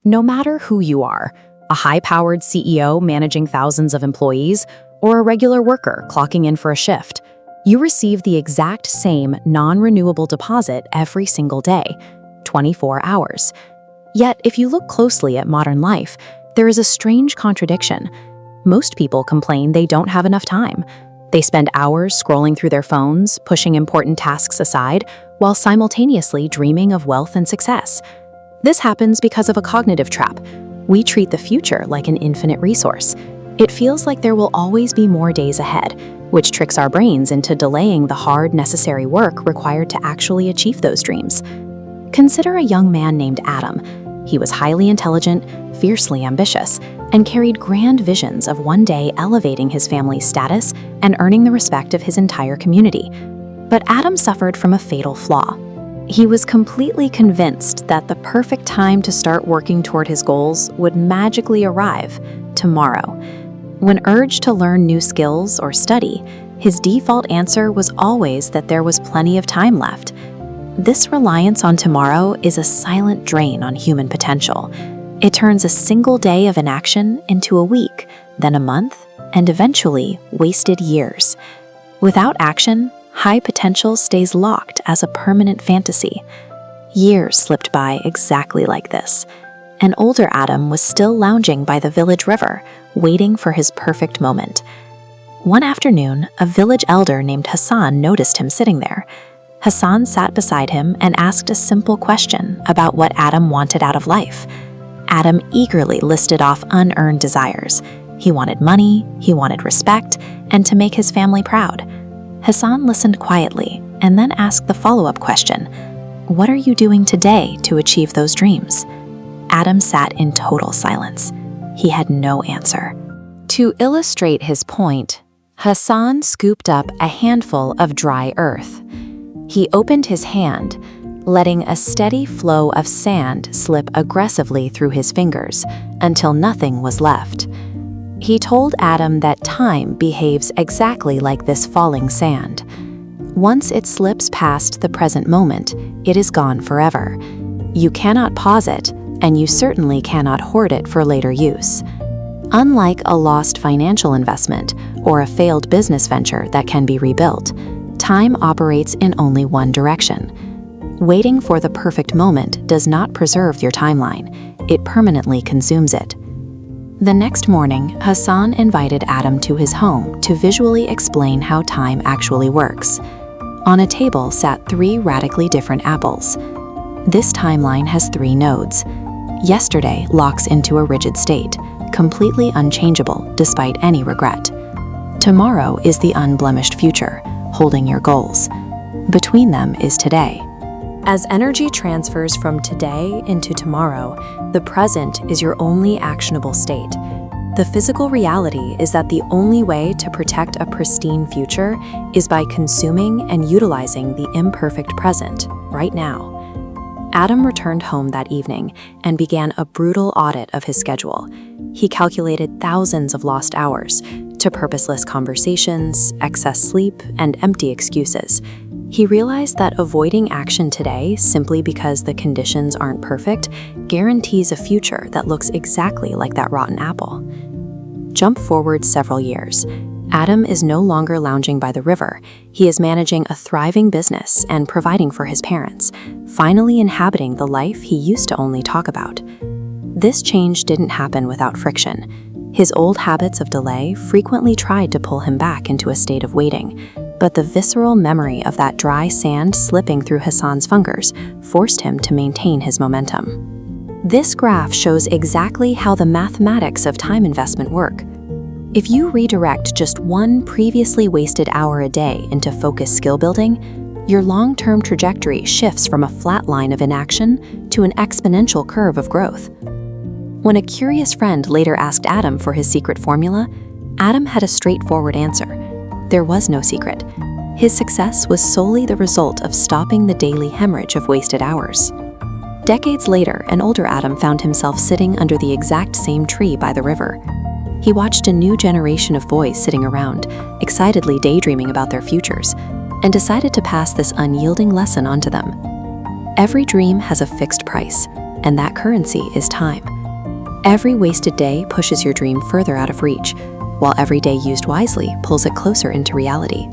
No matter who you are, a high-powered CEO managing thousands of employees, or a regular worker clocking in for a shift, you receive the exact same non-renewable deposit every single day, 24 hours. Yet, if you look closely at modern life, there is a strange contradiction. Most people complain they don't have enough time. They spend hours scrolling through their phones, pushing important tasks aside, while simultaneously dreaming of wealth and success. This happens because of a cognitive trap. We treat the future like an infinite resource. It feels like there will always be more days ahead, which tricks our brains into delaying the hard, necessary work required to actually achieve those dreams. Consider a young man named Adam. He was highly intelligent, fiercely ambitious, and carried grand visions of one day elevating his family's status and earning the respect of his entire community. But Adam suffered from a fatal flaw. He was completely convinced that the perfect time to start working toward his goals would magically arrive tomorrow. When urged to learn new skills or study, his default answer was always that there was plenty of time left. This reliance on tomorrow is a silent drain on human potential. It turns a single day of inaction into a week, then a month, and eventually wasted years. Without action, high potential stays locked as a permanent fantasy. Years slipped by exactly like this. An older Adam was still lounging by the village river, waiting for his perfect moment. One afternoon, a village elder named Hassan noticed him sitting there. Hassan sat beside him and asked a simple question about what Adam wanted out of life. Adam eagerly listed off unearned desires. He wanted money, he wanted respect, and to make his family proud. Hassan listened quietly and then asked the follow-up question, "What are you doing today to achieve those dreams?" Adam sat in total silence. He had no answer. To illustrate his point, Hassan scooped up a handful of dry earth. He opened his hand, letting a steady flow of sand slip aggressively through his fingers until nothing was left. He told Adam that time behaves exactly like this falling sand. Once it slips past the present moment, it is gone forever. You cannot pause it, and you certainly cannot hoard it for later use. Unlike a lost financial investment or a failed business venture that can be rebuilt, time operates in only one direction. Waiting for the perfect moment does not preserve your timeline. It permanently consumes it. The next morning, Hassan invited Adam to his home to visually explain how time actually works. On a table sat 3 radically different apples. This timeline has 3 nodes. Yesterday locks into a rigid state, completely unchangeable despite any regret. Tomorrow is the unblemished future, holding your goals. Between them is today. As energy transfers from today into tomorrow, the present is your only actionable state. The physical reality is that the only way to protect a pristine future is by consuming and utilizing the imperfect present, right now. Adam returned home that evening and began a brutal audit of his schedule. He calculated thousands of lost hours to purposeless conversations, excess sleep, and empty excuses. He realized that avoiding action today simply because the conditions aren't perfect guarantees a future that looks exactly like that rotten apple. Jump forward several years. Adam is no longer lounging by the river. He is managing a thriving business and providing for his parents, finally inhabiting the life he used to only talk about. This change didn't happen without friction. His old habits of delay frequently tried to pull him back into a state of waiting, but the visceral memory of that dry sand slipping through Hassan's fingers forced him to maintain his momentum. This graph shows exactly how the mathematics of time investment work. If you redirect just one previously wasted hour a day into focused skill building, your long-term trajectory shifts from a flat line of inaction to an exponential curve of growth. When a curious friend later asked Adam for his secret formula, Adam had a straightforward answer. There was no secret. His success was solely the result of stopping the daily hemorrhage of wasted hours. Decades later, an older Adam found himself sitting under the exact same tree by the river. He watched a new generation of boys sitting around, excitedly daydreaming about their futures, and decided to pass this unyielding lesson onto them. Every dream has a fixed price, and that currency is time. Every wasted day pushes your dream further out of reach, while every day used wisely pulls it closer into reality.